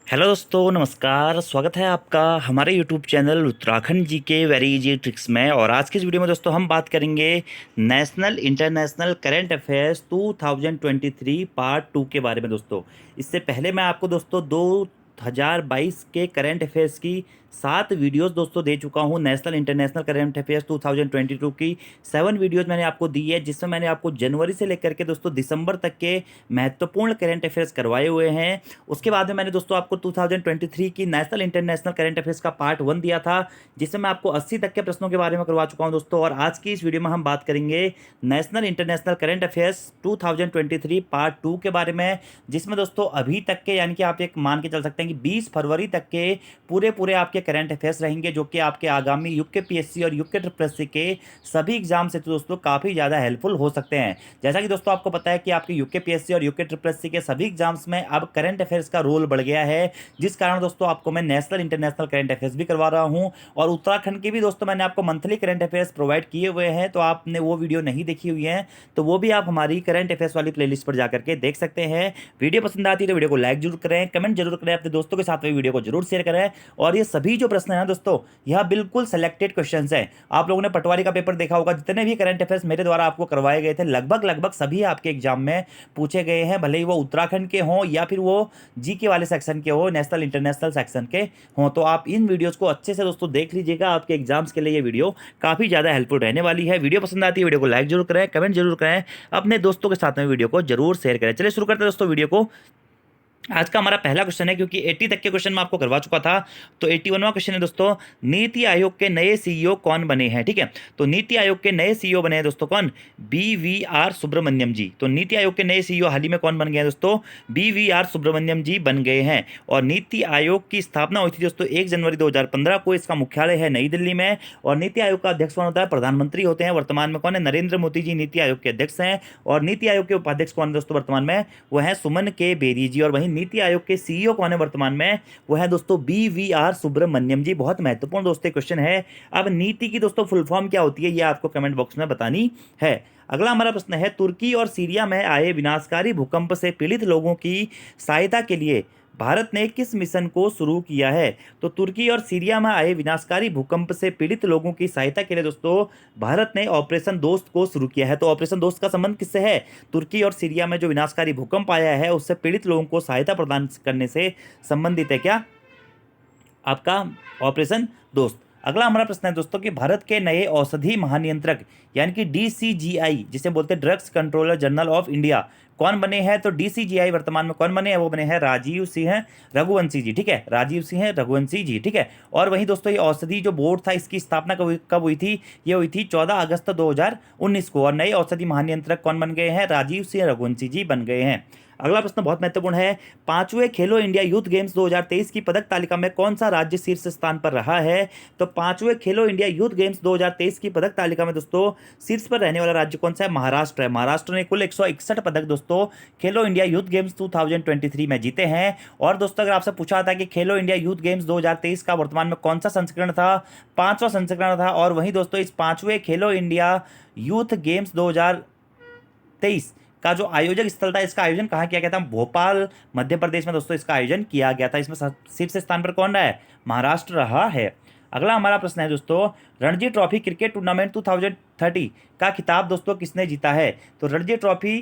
Hello दोस्तों, नमस्कार। स्वागत है आपका हमारे यूट्यूब चैनल उत्तराखंड जी के वेरी इजी ट्रिक्स में। और आज की इस वीडियो में दोस्तों हम बात करेंगे national international current affairs 2023 part 2 के बारे में। दोस्तों इससे पहले मैं आपको दोस्तों 2022 के करंट अफेयर्स की 7 वीडियोस दोस्तों दे चुका हूं। नेशनल इंटरनेशनल करंट अफेयर्स 2022 की 7 वीडियोस मैंने आपको दी है, जिसमें मैंने आपको जनवरी से लेकर के दोस्तों दिसंबर तक के महत्वपूर्ण करंट अफेयर्स करवाए हुए हैं। उसके बाद में मैंने दोस्तों आपको 2023 की नेशनल इंटरनेशनल करंट अफेयर्स का पार्ट 1 दिया था, जिसमें मैं आपको 80 तक के प्रश्नों के बारे में करवा चुका हूं दोस्तों। और आज की इस वीडियो में हम बात करेंगे national international current affairs 2023 part 2 के बारे में, जिसमें दोस्तों अभी तक के यानी कि आप एक मान के चल सकते हैं कि 20 फरवरी तक के पूरे आपके करंट अफेयर्स रहेंगे, जो कि आपके आगामी यूके पीएससी और यूके ट्रिपल के सभी एग्जाम से तो दोस्तों काफ़ी ज़्यादा हेल्पफुल हो सकते हैं। जैसा कि दोस्तों आपको पता है कि आपके यूके पीएससी और यूके ट्रिपल के सभी एग्जाम्स में अब करंट अफेयर्स का रोल बढ़ गया है, जिस कारण दोस्तों आपको मैं नेशनल इंटरनेशनल करंट अफेयर्स भी करवा रहा हूं। और उत्तराखंड की भी दोस्तों मैंने आपको मंथली करंट अफेयर्स प्रोवाइड किए हुए हैं, तो आपने वो वीडियो नहीं देखी हुई है तो वो भी आप हमारी करंट अफेयर्स वाली प्लेलिस्ट पर जाकर के देख सकते हैं। वीडियो पसंद आती है तो वीडियो को लाइक जरूर करें, कमेंट जरूर करें, अपने दोस्तों के साथ में वीडियो को जरूर शेयर करें। और ये सभी जो प्रश्न है दोस्तों, यह बिल्कुल सेलेक्टेड क्वेश्चन है। आप लोगों ने पटवारी का पेपर देखा होगा, जितने भी करंट अफेयर्स मेरे द्वारा आपको करवाए गए थे लगभग सभी आपके एग्जाम में पूछे गए हैं, भले ही वो उत्तराखंड के हों या फिर वो जीके वाले सेक्शन के हो, नेशनल इंटरनेशनल सेक्शन के हों। तो आप इन वीडियोस को अच्छे से दोस्तों देख लीजिएगा, आपके एग्जाम्स के लिए ये वीडियो काफ़ी ज़्यादा हेल्पफुल रहने वाली है। वीडियो पसंद आती है वीडियो को लाइक जरूर करें, कमेंट जरूर करें, अपने दोस्तों के साथ में वीडियो को जरूर शेयर करें। चलिए शुरू करते हैं दोस्तों वीडियो को। आज का हमारा पहला क्वेश्चन है, क्योंकि 80 तक के क्वेश्चन मैं आपको करवा चुका था, तो 81वां क्वेश्चन है दोस्तों, नीति आयोग के नए सीईओ कौन बने हैं। ठीक है, तो नीति आयोग के नए सीईओ बने हैं दोस्तों कौन? BVR सुब्रमण्यम जी। तो नीति आयोग के नए सीईओ हाल ही में कौन बन गए हैं दोस्तों? BVR सुब्रमण्यम जी बन गए हैं। और नीति आयोग की स्थापना हुई थी दोस्तों 1 जनवरी 2015 को। इसका मुख्यालय है नई दिल्ली में। और नीति आयोग का अध्यक्ष कौन होता है? प्रधानमंत्री होते हैं। वर्तमान में कौन है? नरेंद्र मोदी जी नीति आयोग के अध्यक्ष हैं। और नीति आयोग के उपाध्यक्ष कौन है दोस्तों वर्तमान में? वो है सुमन के बेरी जी। और वहीं नीति आयोग के सीईओ कौन है वर्तमान में? वो है दोस्तों BVR सुब्रमण्यम जी। बहुत महत्वपूर्ण दोस्तों क्वेश्चन है। अब नीति की दोस्तों फुल फॉर्म क्या होती है, ये आपको कमेंट बॉक्स में बतानी है। अगला हमारा प्रश्न है, तुर्की और सीरिया में आए विनाशकारी भूकंप से पीड़ित लोगों की सहायता के लिए भारत ने किस मिशन को शुरू किया है? तो तुर्की और सीरिया में आए विनाशकारी भूकंप से पीड़ित लोगों की सहायता के लिए दोस्तों भारत ने ऑपरेशन दोस्त को शुरू किया है। तो ऑपरेशन दोस्त का संबंध किससे है? तुर्की और सीरिया में जो विनाशकारी भूकंप आया है उससे पीड़ित लोगों को सहायता प्रदान करने से संबंधित है क्या आपका ऑपरेशन दोस्त। अगला हमारा प्रश्न है दोस्तों कि भारत के नए औषधि महानियंत्रक यानी कि DCGI, जिसे बोलते हैं drugs controller general of India, कौन बने हैं? तो DCGI वर्तमान में कौन बने हैं? वो बने हैं राजीव सिंह रघुवंशी जी। ठीक है, राजीव सिंह रघुवंशी जी। ठीक है, और वहीं दोस्तों ये औषधि जो बोर्ड था, इसकी स्थापना कब हुई थी? ये हुई थी 14 अगस्त 2019 को। और नए औषधि महानियंत्रक कौन बन गए हैं? राजीव सिंह रघुवंशी जी बन गए हैं। अगला प्रश्न बहुत महत्वपूर्ण है, 5वें खेलो इंडिया यूथ गेम्स 2023 की पदक तालिका में कौन सा राज्य शीर्ष स्थान पर रहा है? तो 5वें खेलो इंडिया यूथ गेम्स 2023 की पदक तालिका में दोस्तों शीर्ष पर रहने वाला राज्य कौन सा है? महाराष्ट्र है। महाराष्ट्र ने कुल 161 पदक दोस्तों खेलो इंडिया यूथ गेम्स 2023 में जीते हैं। और दोस्तों अगर आपसे पूछा था कि खेलो इंडिया यूथ गेम्स 2023 का वर्तमान में कौन सा संस्करण था? 5वां संस्करण था। और वहीं दोस्तों इस 5वें खेलो इंडिया यूथ गेम्स 2023 का जो आयोजक स्थल था, इसका आयोजन कहाँ किया गया था? भोपाल मध्य प्रदेश में दोस्तों इसका आयोजन किया गया था। इसमें शीर्ष स्थान पर कौन रहा है? महाराष्ट्र रहा है। अगला हमारा प्रश्न है दोस्तों, रणजी ट्रॉफी क्रिकेट टूर्नामेंट 2030 का खिताब दोस्तों किसने जीता है? तो रणजी ट्रॉफी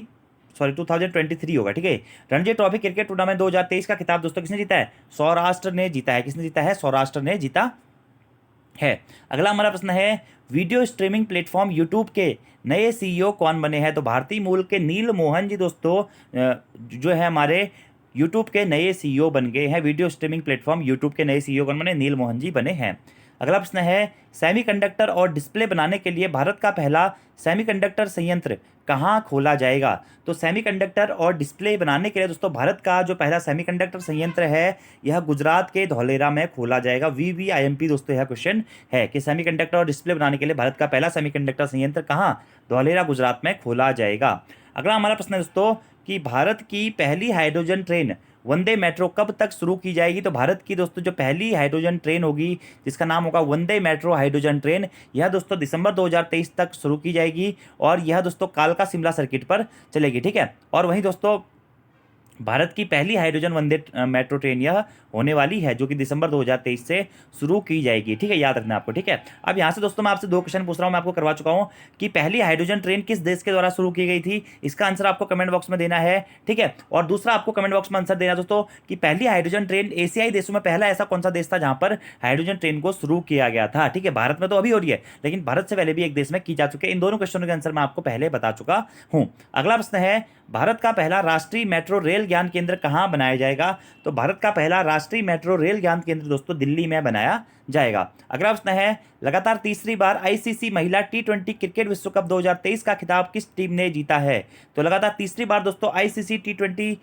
2023 होगा। ठीक है, रणजी ट्रॉफी क्रिकेट टूर्नामेंट 2023 का खिताब दोस्तों किसने जीता है? सौराष्ट्र ने जीता है। किसने जीता है? सौराष्ट्र ने जीता है। अगला हमारा प्रश्न है, वीडियो स्ट्रीमिंग प्लेटफॉर्म यूट्यूब के नए सीईओ कौन बने हैं? तो भारतीय मूल के नील मोहन जी दोस्तों जो है हमारे यूट्यूब के नए सीईओ बन गए हैं। वीडियो स्ट्रीमिंग प्लेटफॉर्म यूट्यूब के नए सीईओ कौन बने? नील मोहन जी बने हैं। अगला प्रश्न है, सेमीकंडक्टर और डिस्प्ले बनाने के लिए भारत का पहला सेमीकंडक्टर संयंत्र कहाँ खोला जाएगा? तो सेमीकंडक्टर और डिस्प्ले बनाने के लिए दोस्तों भारत का जो पहला सेमीकंडक्टर संयंत्र है, यह गुजरात के धौलेरा में खोला जाएगा। VVIMP दोस्तों यह क्वेश्चन है कि सेमीकंडक्टर और डिस्प्ले बनाने के लिए भारत का पहला सेमीकंडक्टर संयंत्र कहाँ? धौलेरा गुजरात में खोला जाएगा। अगला हमारा प्रश्न है दोस्तों कि भारत की पहली हाइड्रोजन ट्रेन वंदे मेट्रो कब तक शुरू की जाएगी? तो भारत की दोस्तों जो पहली हाइड्रोजन ट्रेन होगी, जिसका नाम होगा वंदे मेट्रो हाइड्रोजन ट्रेन, यह दोस्तों दिसंबर 2023 तक शुरू की जाएगी। और यह दोस्तों कालका शिमला सर्किट पर चलेगी। ठीक है, और वहीं दोस्तों भारत की पहली हाइड्रोजन वंदे मेट्रो ट्रेन यह होने वाली है, जो कि दिसंबर 2023 से शुरू की जाएगी। ठीक है, याद रखना आपको। ठीक है, अब यहाँ से दोस्तों मैं आपसे 2 क्वेश्चन पूछ रहा हूँ, मैं आपको करवा चुका हूँ कि पहली हाइड्रोजन ट्रेन किस देश के द्वारा शुरू की गई थी। इसका आंसर आपको कमेंट बॉक्स में देना है। ठीक है, और दूसरा आपको कमेंट बॉक्स में आंसर देना दोस्तों कि पहली हाइड्रोजन ट्रेन एशियाई देशों में पहला ऐसा कौन सा देश था जहां पर हाइड्रोजन ट्रेन को शुरू किया गया था। ठीक है, भारत में तो अभी हो रही है, लेकिन भारत से पहले भी एक देश में की जा चुकी है। इन दोनों क्वेश्चनों के आंसर मैं आपको पहले बता चुका हूं। अगला प्रश्न है, भारत का पहला राष्ट्रीय मेट्रो रेल ज्ञान केंद्र कहां बनाया जाएगा। तो भारत का पहला राष्ट्रीय मेट्रो रेल ज्ञान केंद्र दोस्तों दिल्ली में बनाया जाएगा। अगला प्रश्न है, लगातार तीसरी बार आईसीसी महिला टी20 क्रिकेट विश्व कप 2023 का खिताब किस टीम ने जीता है। तो लगातार तीसरी बार दोस्तों आईसीसी टी20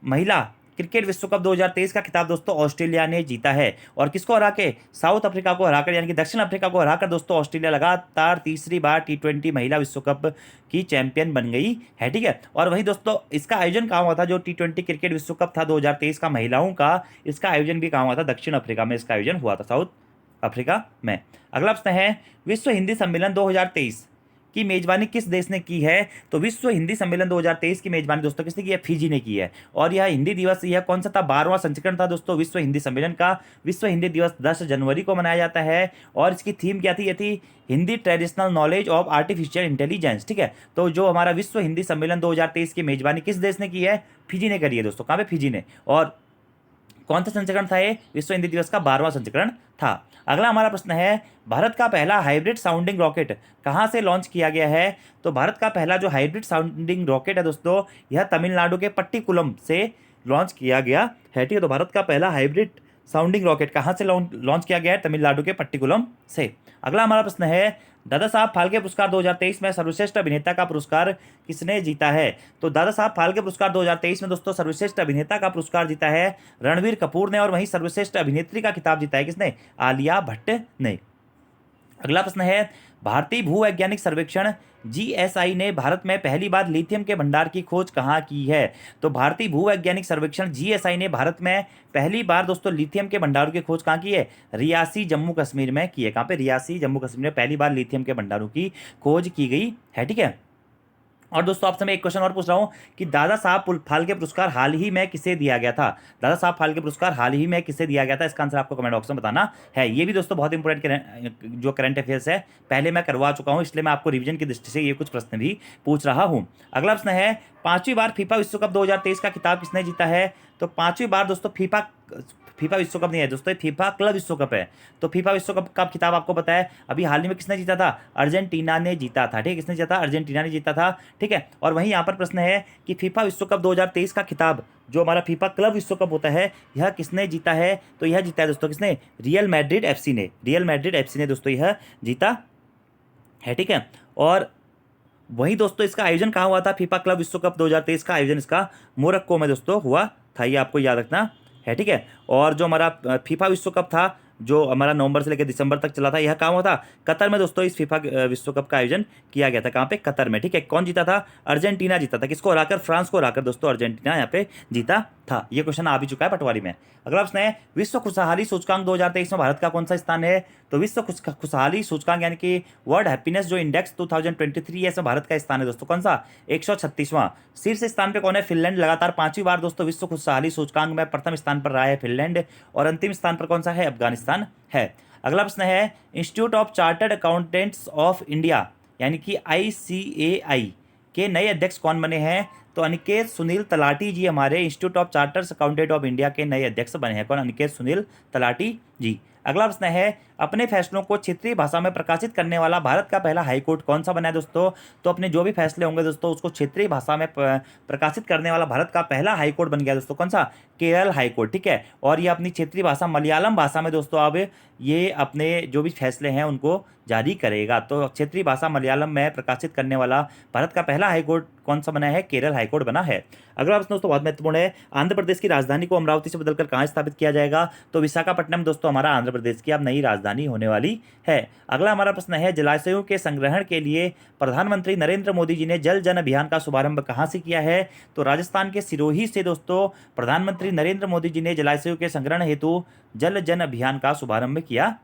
महिला क्रिकेट विश्व कप 2023 का खिताब दोस्तों ऑस्ट्रेलिया ने जीता है। और किसको हरा के, साउथ अफ्रीका को हराकर, यानी कि दक्षिण अफ्रीका को हराकर दोस्तों ऑस्ट्रेलिया लगातार तीसरी बार टी20 महिला विश्व कप की चैंपियन बन गई है। ठीक है, और वही दोस्तों इसका आयोजन कहाँ हुआ था, जो टी20 क्रिकेट विश्व कप था 2023 का महिलाओं का, इसका आयोजन भी कहाँ हुआ था, दक्षिण अफ्रीका में इसका आयोजन हुआ था, साउथ अफ्रीका में। अगला प्रश्न है, विश्व हिंदी सम्मेलन 2023 की मेजबानी किस देश ने की है। तो विश्व हिंदी सम्मेलन 2023 की मेजबानी दोस्तों किसने की है, फिजी ने की है। और यह हिंदी दिवस, यह कौन सा था, 12वां संस्करण था दोस्तों विश्व हिंदी सम्मेलन का। विश्व हिंदी दिवस 10 जनवरी को मनाया जाता है। और इसकी थीम क्या थी, ये थी Hindi traditional knowledge of artificial intelligence. ठीक है, तो जो हमारा विश्व हिंदी सम्मेलन 2023 की मेजबानी किस देश ने की है, फिजी ने करी है दोस्तों। कहाँ पे, फिजी ने। और कौन सा संस्करण था ये, विश्व हिंदी दिवस का 12वां संस्करण था। अगला हमारा प्रश्न है, भारत का पहला हाइब्रिड साउंडिंग रॉकेट कहाँ से लॉन्च किया गया है। तो भारत का पहला जो हाइब्रिड साउंडिंग रॉकेट है दोस्तों, यह तमिलनाडु के पट्टिकुलम से लॉन्च किया गया है। ठीक है, तो भारत का पहला हाइब्रिड साउंडिंग रॉकेट कहाँ से लॉन्च किया गया है, तमिलनाडु के पट्टिकुलम से। अगला हमारा प्रश्न है, दादा साहब फाल्के पुरस्कार 2023 में सर्वश्रेष्ठ अभिनेता का पुरस्कार किसने जीता है। तो दादा साहब फाल्के पुरस्कार 2023 में दोस्तों सर्वश्रेष्ठ अभिनेता का पुरस्कार जीता है रणवीर कपूर ने। और वहीं सर्वश्रेष्ठ अभिनेत्री का खिताब जीता है किसने, आलिया भट्ट ने। अगला प्रश्न है, भारतीय भूवैज्ञानिक सर्वेक्षण जीएसआई ने भारत में पहली बार लिथियम के भंडार की खोज कहाँ की है। तो भारतीय भूवैज्ञानिक सर्वेक्षण जीएसआई ने भारत में पहली बार दोस्तों लिथियम के भंडारों की खोज कहाँ की है, रियासी जम्मू कश्मीर में की है। कहाँ पे, रियासी जम्मू कश्मीर में पहली बार लिथियम के भंडारों की खोज की गई है। ठीक है, और दोस्तों आपसे मैं एक क्वेश्चन और पूछ रहा हूं कि दादा साहब फाल्के पुरस्कार हाल ही में किसे दिया गया था। दादा साहब फाल्के पुरस्कार हाल ही में किसे दिया गया था, इसका आंसर आपको कमेंट बॉक्स में बताना है। ये भी दोस्तों बहुत इंपॉर्टेंट जो करंट अफेयर्स है, पहले मैं करवा चुका हूं, इसलिए मैं आपको रिवीजन की दृष्टि से ये कुछ प्रश्न भी पूछ रहा हूं। अगला प्रश्न है, 5वीं बार फीफा विश्व कप 2023 का खिताब किसने जीता है। तो 5वीं बार दोस्तों फीफा विश्व कप नहीं है दोस्तों, फीफा क्लब विश्व कप है। तो फीफा विश्व कप का खिताब आपको पता है, अभी हाल ही में किसने जीता था, अर्जेंटीना ने जीता था। ठीक है, किसने जीता था, अर्जेंटीना ने जीता था। ठीक है, और वहीं यहाँ पर प्रश्न है कि फीफा विश्व कप 2023 का खिताब जो हमारा फीफा क्लब विश्व कप होता है, यह किसने जीता है। तो यह जीता है दोस्तों किसने, रियल मैड्रिड एफसी ने। रियल मैड्रिड एफसी ने दोस्तों यह जीता है। ठीक है, और वही दोस्तों इसका आयोजन कहाँ हुआ था, फीफा क्लब विश्व कप 2023 का आयोजन इसका मोरक्को में दोस्तों हुआ था, ये आपको याद रखना है। ठीक है, और जो हमारा फीफा विश्व कप था जो हमारा नवंबर से लेकर दिसंबर तक चला था, यह कहाँ हुआ था, कतर में दोस्तों। इस फीफा विश्व कप का आयोजन किया गया था, कहाँ पे, कतर में। ठीक है, कौन जीता था, अर्जेंटीना जीता था। किसको हराकर, फ्रांस को हराकर दोस्तों अर्जेंटीना यहाँ पे जीता था। ये क्वेश्चन आ भी चुका है पटवारी में। अगला प्रश्न है, विश्व खुशहाली सूचकांक 2023 में भारत का कौन सा स्थान है। तो विश्व खुशहाली सूचकांक यानी कि वर्ल्ड हैप्पीनेस जो इंडेक्स 2023 है, इसमें भारत का स्थान है दोस्तों कौन सा, 136वां। शीर्ष स्थान पे कौन है, फिनलैंड। लगातार 5वीं बार दोस्तों विश्व खुशहाली सूचकांक में प्रथम स्थान पर रहा है फिनलैंड। और अंतिम स्थान पर कौन सा है, अफगानिस्तान है। अगला प्रश्न है, institute of chartered accountants of India यानी कि ICAI के नए अध्यक्ष कौन बने हैं। तो अनिकेत सुनील तलाटी जी हमारे institute of charters accountant of India के नए अध्यक्ष बने हैं। कौन, अनिकेत सुनील तलाटी जी। अगला प्रश्न है, अपने फैसलों को क्षेत्रीय भाषा में प्रकाशित करने वाला भारत का पहला हाईकोर्ट कौन सा बना है दोस्तों। तो अपने जो भी फैसले होंगे दोस्तों उसको क्षेत्रीय भाषा में प्रकाशित करने वाला भारत का पहला हाईकोर्ट बन गया दोस्तों कौन सा, केरल हाईकोर्ट। ठीक है, और ये अपनी क्षेत्रीय भाषा मलयालम भाषा में दोस्तों अब ये अपने जो भी फैसले हैं उनको जारी करेगा। तो क्षेत्रीय भाषा मलयालम में प्रकाशित करने वाला भारत का पहला हाईकोर्ट कौन सा बना है, केरल हाईकोर्ट बना है। अगला प्रश्न दोस्तों बहुत महत्वपूर्ण है, आंध्र प्रदेश की राजधानी को अमरावती से बदलकर कहाँ स्थापित किया जाएगा। तो विशाखापट्टनम दोस्तों हमारा आंध्र प्रदेश की अब नई राजधानी होने वाली है। अगला हमारा प्रश्न है, जलाशयों के संग्रहण के लिए प्रधानमंत्री नरेंद्र मोदी जी ने जल जन अभियान का शुभारंभ कहाँ से किया है। तो राजस्थान के सिरोही से दोस्तों प्रधानमंत्री नरेंद्र मोदी जी ने जलाशयों के संग्रहण हेतु जल जन अभियान का शुभारंभ किया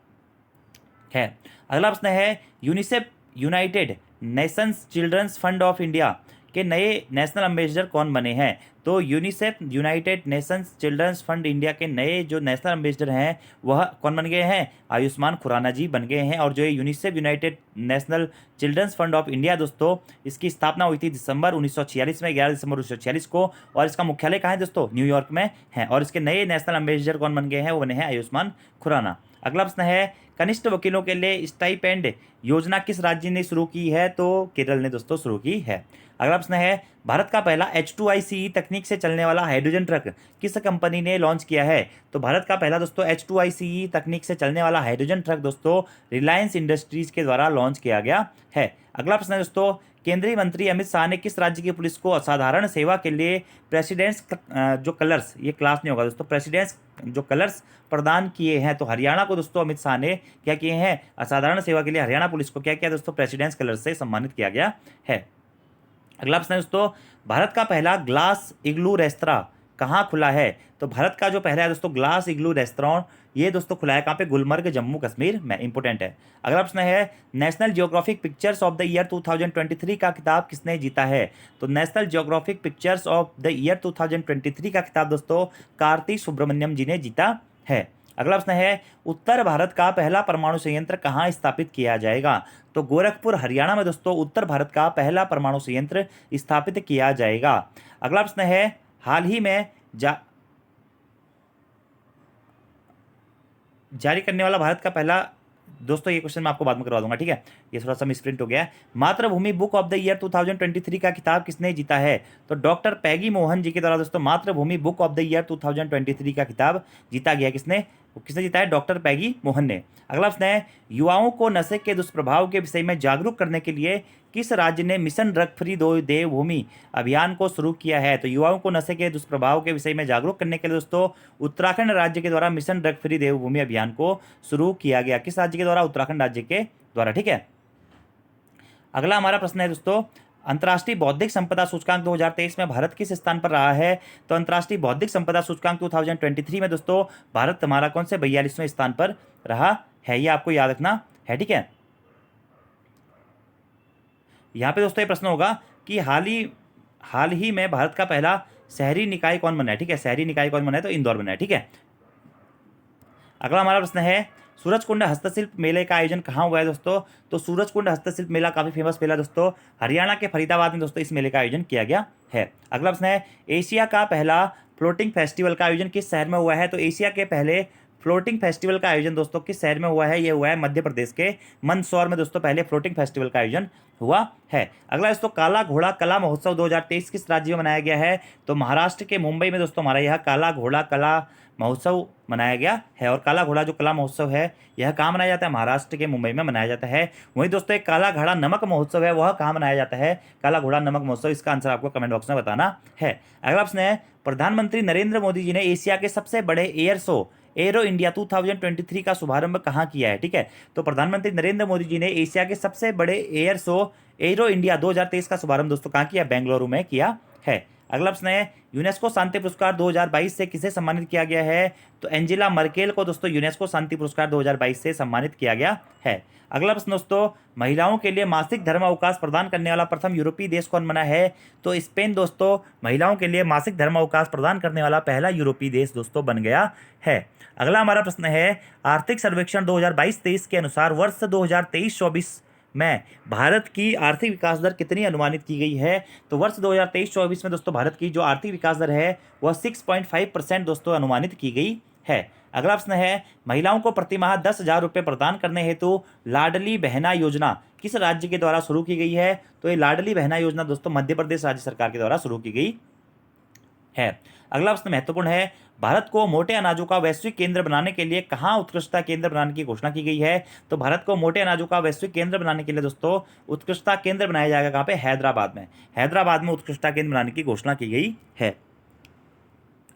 है। अगला प्रश्न है, UNICEF United Nations children's fund of India के नए नेशनल एम्बेसडर कौन बने हैं? तो UNICEF United Nations children's fund India के नए जो नेशनल एम्बेसडर हैं वह कौन बन गए हैं? आयुष्मान खुराना जी बन गए हैं। और जो ये UNICEF United national children's fund of India दोस्तों, इसकी स्थापना हुई थी दिसंबर 1946 में, 11 दिसंबर 1946 को। और इसका मुख्यालय कहाँ है दोस्तों? न्यूयॉर्क में है। और इसके नए नेशनल एम्बेसडर कौन बन गए हैं? वो बने हैं आयुष्मान खुराना। अगला प्रश्न है, कनिष्ठ वकीलों के लिए स्टाइपेंड योजना किस राज्य ने शुरू की है? तो केरल ने दोस्तों शुरू की है। अगला प्रश्न है, भारत का पहला H2ICE तकनीक से चलने वाला हाइड्रोजन ट्रक किस कंपनी ने लॉन्च किया है? तो भारत का पहला दोस्तों H2ICE तकनीक से चलने वाला हाइड्रोजन ट्रक दोस्तों रिलायंस इंडस्ट्रीज के द्वारा लॉन्च किया गया है। अगला प्रश्न है दोस्तों, केंद्रीय मंत्री अमित शाह ने किस राज्य की पुलिस को असाधारण सेवा के लिए प्रेसिडेंट्स जो कलर्स, ये क्लास नहीं होगा दोस्तों, प्रेसिडेंट्स जो कलर्स प्रदान किए हैं? तो हरियाणा को दोस्तों अमित शाह ने क्या किए हैं? असाधारण सेवा के लिए हरियाणा पुलिस को क्या किया दोस्तों? प्रेसिडेंट्स कलर्स से सम्मानित किया गया है। अगला प्रश्न है दोस्तों, भारत का पहला ग्लास इग्लू रेस्तरां कहाँ खुला है? तो भारत का जो पहला है दोस्तों ग्लास इग्लू रेस्तरां, ये दोस्तों खुला है कहाँ पे? गुलमर्ग, जम्मू कश्मीर में। इंपॉर्टेंट है। अगला प्रश्न है, national geographic pictures of the year 2023 का खिताब किसने जीता है? तो national geographic pictures of the year 2023 का खिताब दोस्तों कार्ति सुब्रमण्यम जी ने जीता है। अगला प्रश्न है, उत्तर भारत का पहला परमाणु संयंत्र कहाँ स्थापित किया जाएगा? तो गोरखपुर हरियाणा में दोस्तों उत्तर भारत का पहला परमाणु संयंत्र स्थापित किया जाएगा। अगला प्रश्न है, हाल ही में जारी करने वाला भारत का पहला, दोस्तों ये क्वेश्चन मैं आपको बाद में करवा दूंगा, ठीक है, ये थोड़ा सा मिसप्रिंट हो गया है। मातृभूमि बुक ऑफ द ईयर 2023 का खिताब किसने जीता है? तो डॉक्टर पैगी मोहन जी के द्वारा दोस्तों मातृभूमि बुक ऑफ द ईयर 2023 का खिताब जीता गया। किसने जीता है? डॉक्टर पैगी मोहन ने। अगला प्रश्न है, युवाओं को नशे के दुष्प्रभाव के विषय में जागरूक करने के लिए किस राज्य ने मिशन ड्रग फ्री देवभूमि अभियान को शुरू किया है? तो युवाओं को नशे के दुष्प्रभाव के विषय में जागरूक करने के लिए दोस्तों उत्तराखंड राज्य के द्वारा मिशन ड्रग फ्री देवभूमि अभियान को शुरू किया गया। किस राज्य के द्वारा? उत्तराखंड राज्य के द्वारा, ठीक है। अगला हमारा प्रश्न है दोस्तों, अंतर्राष्ट्रीय बौद्धिक संपदा सूचकांक 2023 में भारत किस स्थान पर रहा है? तो अंतर्राष्ट्रीय बौद्धिक संपदा सूचकांक 2023 में दोस्तों भारत हमारा कौन से 42वें स्थान पर रहा है? ये आपको याद रखना है, ठीक है। यहाँ पे दोस्तों ये प्रश्न होगा कि हाल ही में भारत का पहला शहरी निकाय कौन बना है? ठीक है, शहरी निकाय कौन बना है? तो इंदौर बना है, ठीक है। अगला हमारा प्रश्न है, सूरजकुंड हस्तशिल्प मेले का आयोजन कहाँ हुआ है दोस्तों? तो सूरजकुंड हस्तशिल्प मेला काफ़ी फेमस मेला दोस्तों हरियाणा के फरीदाबाद में दोस्तों इस मेले का आयोजन किया गया है। अगला प्रश्न है, एशिया का पहला फ्लोटिंग फेस्टिवल का आयोजन किस शहर में हुआ है? तो एशिया के पहले फ्लोटिंग फेस्टिवल का आयोजन दोस्तों किस शहर में हुआ है? ये हुआ है मध्य प्रदेश के मंदसौर में दोस्तों पहले फ्लोटिंग फेस्टिवल का आयोजन हुआ है। अगला दोस्तों, काला घोड़ा कला महोत्सव 2023 किस राज्य में मनाया गया है? तो महाराष्ट्र के मुंबई में दोस्तों हमारा यह काला घोड़ा कला महोत्सव मनाया गया है। और काला घोड़ा जो कला महोत्सव है यह कहाँ मनाया जाता है? महाराष्ट्र के मुंबई में मनाया जाता है। वहीं दोस्तों एक काला घोड़ा नमक महोत्सव है, वह कहाँ मनाया जाता है? काला घोड़ा नमक महोत्सव, इसका आंसर आपको कमेंट बॉक्स में बताना है। अगला प्रश्न है, प्रधानमंत्री नरेंद्र मोदी जी ने एशिया के सबसे बड़े एयर शो एरो इंडिया 2023 का शुभारंभ कहाँ किया है? ठीक है, तो प्रधानमंत्री नरेंद्र मोदी जी ने एशिया के सबसे बड़े एयर शो एरो इंडिया 2023 का शुभारंभ दोस्तों कहाँ किया? बेंगलुरु में किया है। अगला प्रश्न है, यूनेस्को शांति पुरस्कार 2022 से किसे सम्मानित किया गया है? तो एंजेला मर्केल को दोस्तों यूनेस्को शांति पुरस्कार 2022 से सम्मानित किया गया है। अगला प्रश्न दोस्तों, महिलाओं के लिए मासिक धर्म अवकाश प्रदान करने वाला प्रथम यूरोपीय देश कौन बना है? तो स्पेन दोस्तों महिलाओं के लिए मासिक धर्म अवकाश प्रदान करने वाला पहला यूरोपीय देश दोस्तों बन गया है। अगला हमारा प्रश्न है, आर्थिक सर्वेक्षण 2022-23 के अनुसार वर्ष 2023-24 में भारत की आर्थिक विकास दर कितनी अनुमानित की गई है? तो वर्ष 2023-24 में दोस्तों भारत की जो आर्थिक विकास दर है वह 6.5% दोस्तों अनुमानित की गई है। अगला प्रश्न है, महिलाओं को प्रतिमाह 10,000 रुपये प्रदान करने हेतु लाडली बहना योजना किस राज्य के द्वारा शुरू की गई है? तो ये लाडली बहना योजना दोस्तों मध्य प्रदेश राज्य सरकार के द्वारा शुरू की गई है। अगला प्रश्न महत्वपूर्ण है, भारत को मोटे अनाजों का वैश्विक केंद्र बनाने के लिए कहाँ उत्कृष्टता केंद्र बनाने की घोषणा की गई है? तो भारत को मोटे अनाजों का वैश्विक केंद्र बनाने के लिए दोस्तों उत्कृष्टता केंद्र बनाया जाएगा कहाँ पे? हैदराबाद में। हैदराबाद में उत्कृष्टता केंद्र बनाने की घोषणा की गई है।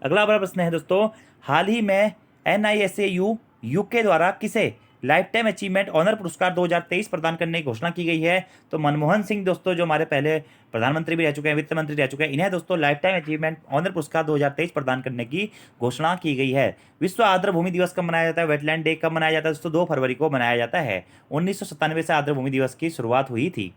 अगला हमारा प्रश्न है दोस्तों, हाल ही में NISAU यूके द्वारा किसे लाइफ टाइम अचीवमेंट ऑनर पुरस्कार 2023 प्रदान करने की घोषणा की गई है? तो मनमोहन सिंह दोस्तों जो हमारे पहले प्रधानमंत्री भी रह चुके हैं, वित्त मंत्री रह चुके हैं, इन्हें दोस्तों लाइफ टाइम अचीवमेंट ऑनर पुरस्कार 2023 प्रदान करने की घोषणा की गई है। विश्व आर्द्र भूमि दिवस कब मनाया जाता है? वेटलैंड डे कब मनाया जाता है दोस्तों? 2 फरवरी को मनाया जाता है। 1997 से आर्द्र भूमि दिवस की शुरुआत हुई थी।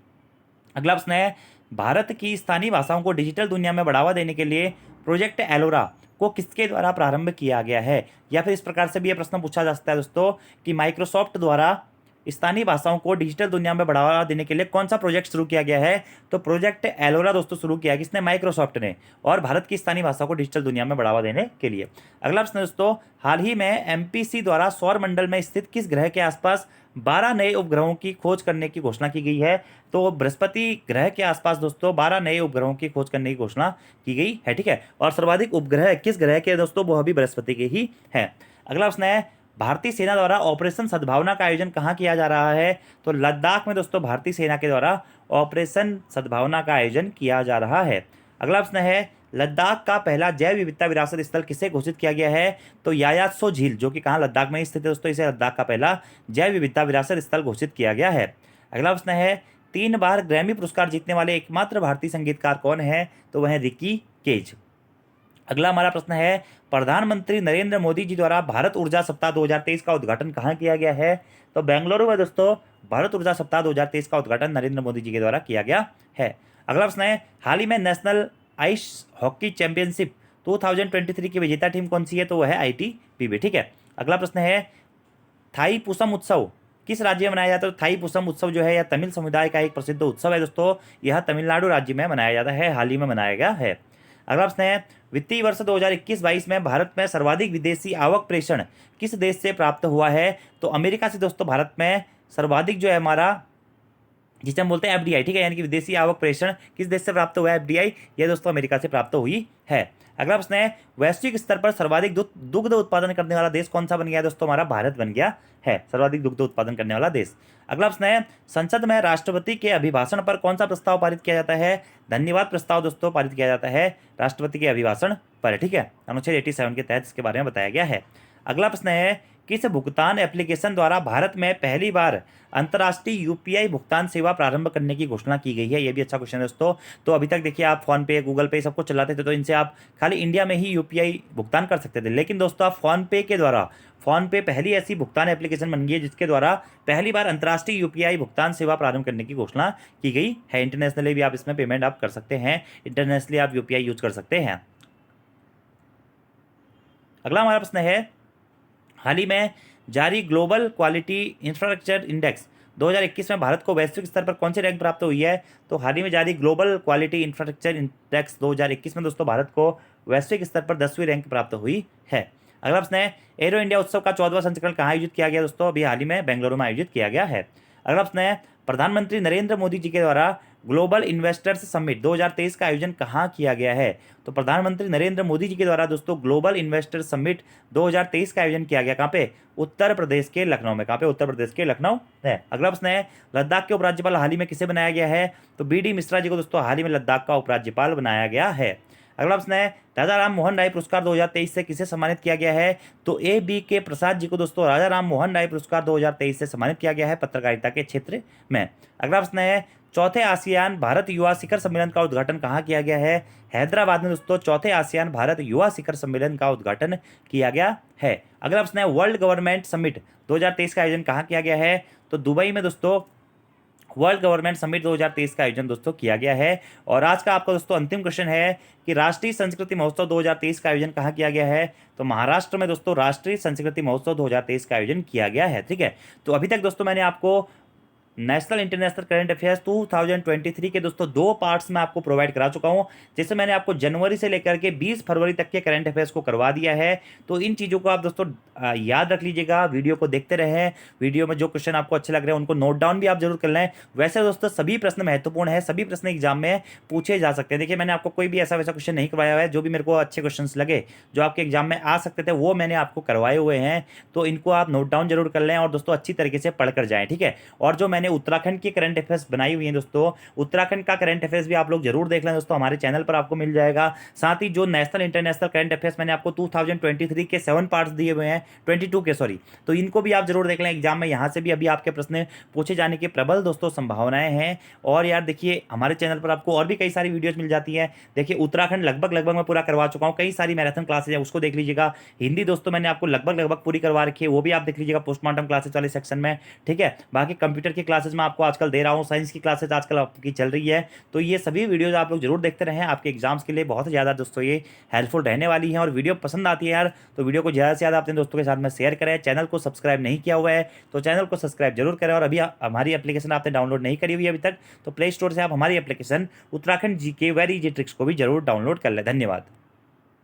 अगला प्रश्न है, भारत की स्थानीय भाषाओं को डिजिटल दुनिया में बढ़ावा देने के लिए प्रोजेक्ट एलोरा को किसके द्वारा प्रारंभ किया गया है? या फिर इस प्रकार से भी यह प्रश्न पूछा जा सकता है दोस्तों कि माइक्रोसॉफ्ट द्वारा स्थानीय भाषाओं को डिजिटल दुनिया में बढ़ावा देने के लिए कौन सा प्रोजेक्ट शुरू किया गया है? तो प्रोजेक्ट एलोरा दोस्तों शुरू किया किसने? माइक्रोसॉफ्ट ने, और भारत की स्थानीय भाषा को डिजिटल दुनिया में बढ़ावा देने के लिए। अगला प्रश्न दोस्तों, हाल ही में एमपीसी द्वारा सौर मंडल में स्थित किस ग्रह के आसपास 12 नए उपग्रहों की खोज करने की घोषणा की गई है? तो बृहस्पति ग्रह के आसपास दोस्तों 12 नए उपग्रहों की खोज करने की घोषणा की गई है, ठीक है। और सर्वाधिक उपग्रह किस ग्रह के दोस्तों? वो भी बृहस्पति के ही है। अगला प्रश्न है, भारतीय सेना द्वारा ऑपरेशन सद्भावना का आयोजन कहाँ किया जा रहा है? तो लद्दाख में दोस्तों भारतीय सेना के द्वारा ऑपरेशन सद्भावना का आयोजन किया जा रहा है। अगला प्रश्न है, लद्दाख का पहला जैव विविधता विरासत स्थल किसे घोषित किया गया है? तो यायात्सो झील, जो कि कहाँ? लद्दाख में स्थित है दोस्तों, इसे लद्दाख का पहला जैव विविधता विरासत स्थल घोषित किया गया है। अगला प्रश्न है, 3 बार ग्रैमी पुरस्कार जीतने वाले एकमात्र भारतीय संगीतकार कौन है? तो वह है रिकी केज। अगला हमारा प्रश्न है, प्रधानमंत्री नरेंद्र मोदी जी द्वारा भारत ऊर्जा सप्ताह 2023 का उद्घाटन कहाँ किया गया है? तो बेंगलुरु में दोस्तों भारत ऊर्जा सप्ताह 2023 का उद्घाटन नरेंद्र मोदी जी के द्वारा किया गया है। अगला प्रश्न है, हाल ही में नेशनल आइस हॉकी चैंपियनशिप 2023 की विजेता टीम कौन सी है? तो वह है आईटीबीपी, ठीक है। अगला प्रश्न है, थाई पुसम उत्सव किस राज्य में मनाया जाता है? तो थाई पुसम उत्सव जो है यह तमिल समुदाय का एक प्रसिद्ध उत्सव है दोस्तों, यह तमिलनाडु राज्य में मनाया जाता है, हाल ही में मनाया गया है। अगला प्रश्न है, वित्तीय वर्ष 2021-22 में भारत में सर्वाधिक विदेशी आवक प्रेषण किस देश से प्राप्त हुआ है? तो अमेरिका से दोस्तों भारत में सर्वाधिक जो है हमारा, जिसे हम बोलते हैं एफडीआई, ठीक है, यानी कि विदेशी आवक प्रेषण किस देश से प्राप्त हुआ है? एफडीआई, यह दोस्तों अमेरिका से प्राप्त हुई है। अगला प्रश्न है, वैश्विक स्तर पर सर्वाधिक दुग्ध उत्पादन करने वाला देश कौन सा बन गया दोस्तों? हमारा भारत बन गया है सर्वाधिक दुग्ध उत्पादन करने वाला देश। अगला प्रश्न है, संसद में राष्ट्रपति के अभिभाषण पर कौन सा प्रस्ताव पारित किया जाता है? धन्यवाद प्रस्ताव दोस्तों पारित किया जाता है राष्ट्रपति के अभिभाषण पर, ठीक है, अनुच्छेद 87 के तहत इसके बारे में बताया गया है। अगला प्रश्न है, किस भुगतान एप्लीकेशन द्वारा भारत में पहली बार अंतर्राष्ट्रीय यूपीआई भुगतान सेवा प्रारंभ करने की घोषणा की गई है? ये भी अच्छा क्वेश्चन है दोस्तों। तो अभी तक देखिए आप फोन पे, गूगल पे सब कुछ चलाते थे, तो इनसे आप खाली इंडिया में ही यूपीआई भुगतान कर सकते थे, लेकिन दोस्तों आप फोन पे के द्वारा, फोन पे पहली ऐसी भुगतान एप्लीकेशन बन गई है जिसके द्वारा पहली बार अंतर्राष्ट्रीय यूपीआई भुगतान सेवा प्रारंभ करने की घोषणा की गई है। इंटरनेशनली भी आप इसमें पेमेंट आप कर सकते हैं, इंटरनेशनली आप यूपीआई यूज कर सकते हैं। अगला हमारा प्रश्न है, हाल ही में जारी ग्लोबल क्वालिटी इंफ्रास्ट्रक्चर इंडेक्स 2021 में भारत को वैश्विक स्तर पर कौन सी रैंक प्राप्त हुई है? तो हाल ही में जारी ग्लोबल क्वालिटी इंफ्रास्ट्रक्चर इंडेक्स 2021 में दोस्तों भारत को वैश्विक स्तर पर 10वीं रैंक प्राप्त हुई है। अगला प्रश्न है, एरो इंडिया उत्सव का 14वां संस्करण कहाँ आयोजित किया गया दोस्तों? अभी हाल ही में बेंगलुरु में आयोजित किया गया है। अगला प्रश्न है, प्रधानमंत्री नरेंद्र मोदी जी के द्वारा ग्लोबल इन्वेस्टर्स समिट 2023 का आयोजन कहाँ किया गया है? तो प्रधानमंत्री नरेंद्र मोदी जी के द्वारा दोस्तों ग्लोबल इन्वेस्टर्स समिट 2023 का आयोजन किया गया, कहाँ पे? उत्तर प्रदेश के लखनऊ में। कहाँ पे? उत्तर प्रदेश के लखनऊ है। अगला प्रश्न है, लद्दाख के उपराज्यपाल हाल ही में किसे बनाया गया है? तो बीडी मिश्रा जी को दोस्तों हाल ही में लद्दाख का उपराज्यपाल बनाया गया है। अगला प्रश्न है, राजा राम मोहन राय पुरस्कार 2023 से किसे सम्मानित किया गया है? तो ए बी के प्रसाद जी को दोस्तों राजा राम मोहन राय पुरस्कार 2023 से सम्मानित किया गया है पत्रकारिता के क्षेत्र में। अगला प्रश्न है, चौथे आसियान भारत युवा शिखर सम्मेलन का उद्घाटन कहाँ किया गया है? हैदराबाद में दोस्तों चौथे आसियान भारत युवा शिखर सम्मेलन का उद्घाटन किया गया है। अगला प्रश्न है, वर्ल्ड गवर्नमेंट समिट 2023 का आयोजन कहाँ किया गया है? तो दुबई में दोस्तों वर्ल्ड गवर्नमेंट समिट 2023 का आयोजन दोस्तों किया गया है। और आज का आपका दोस्तों अंतिम क्वेश्चन है कि राष्ट्रीय संस्कृति महोत्सव 2023 का आयोजन कहाँ किया गया है? तो महाराष्ट्र में दोस्तों राष्ट्रीय संस्कृति महोत्सव 2023 का आयोजन किया गया है, ठीक है। तो अभी तक दोस्तों मैंने आपको नेशनल इंटरनेशनल करंट अफेयर्स 2023 के दोस्तों 2 पार्ट्स में आपको प्रोवाइड करा चुका हूं, जैसे मैंने आपको जनवरी से लेकर के 20 फरवरी तक के करंट अफेयर्स को करवा दिया है। तो इन चीज़ों को आप दोस्तों याद रख लीजिएगा, वीडियो को देखते रहें, वीडियो में जो क्वेश्चन आपको अच्छे लग रहे हैं उनको नोट डाउन भी आप जरूर कर लें। वैसे दोस्तों सभी प्रश्न महत्वपूर्ण है, सभी प्रश्न एग्जाम में पूछे जा सकते हैं। देखिए मैंने आपको कोई भी ऐसा वैसा क्वेश्चन नहीं करवाया हुआ है, जो भी मेरे को अच्छे क्वेश्चन लगे जो आपके एग्जाम में आ सकते थे वो मैंने आपको करवाए हुए हैं। तो इनको आप नोट डाउन जरूर कर लें और दोस्तों अच्छी तरीके से पढ़ कर जाएं, ठीक है। और जो मैंने उत्तराखंड की करंट अफेयर्स बनाई हुई है दोस्तों, उत्तराखंड का करंट अफेयर्स भी आप लोग जरूर देख लें दोस्तों, हमारे चैनल पर आपको मिल जाएगा। साथ ही जो नेशनल इंटरनेशनल करंट अफेयर्स मैंने आपको 2023 के 7 पार्ट्स दिए हुए हैं, 22 के सॉरी, तो इनको भी आप जरूर देख लें एग्जाम में। यहाँ से भी अभी आपके प्रश्न पूछे जाने की प्रबल दोस्तों संभावनाएं हैं। और यार देखिए हमारे चैनल पर आपको और भी कई सारी वीडियोज मिल जाती है। देखिए उत्तराखंड लगभग मैं पूरा करवा चुका हूँ, कई सारी मैराथन क्लासेज है उसको देख लीजिएगा। हिंदी दोस्तों मैंने आपको लगभग पूरी करवा रखी है, वो भी आप देख लीजिएगा पोस्टमार्टम क्लासेज वाले सेक्शन में, ठीक है। बाकी कंप्यूटर की क्लास क्लासेस मैं आपको आजकल दे रहा हूँ, साइंस की क्लासेस आजकल आपकी चल रही है, तो ये सभी वीडियोज़ आप लोग जरूर देखते रहें। आपके एग्जाम्स के लिए बहुत ही ज़्यादा दोस्तों ये हेल्पफुल रहने वाली हैं। और वीडियो पसंद आती है यार तो वीडियो को ज़्यादा से ज़्यादा अपने दोस्तों के साथ में शेयर करें। चैनल को सब्सक्राइब नहीं किया हुआ है तो चैनल को सब्सक्राइब जरूर करें। और अभी हमारी एप्लीकेशन आपने डाउनलोड नहीं करी हुई है अभी तक, तो प्ले स्टोर से आप हमारी एप्लीकेशन उत्तराखंड जी के वेरी इजी ट्रिक्स को भी जरूर डाउनलोड कर लें। धन्यवाद।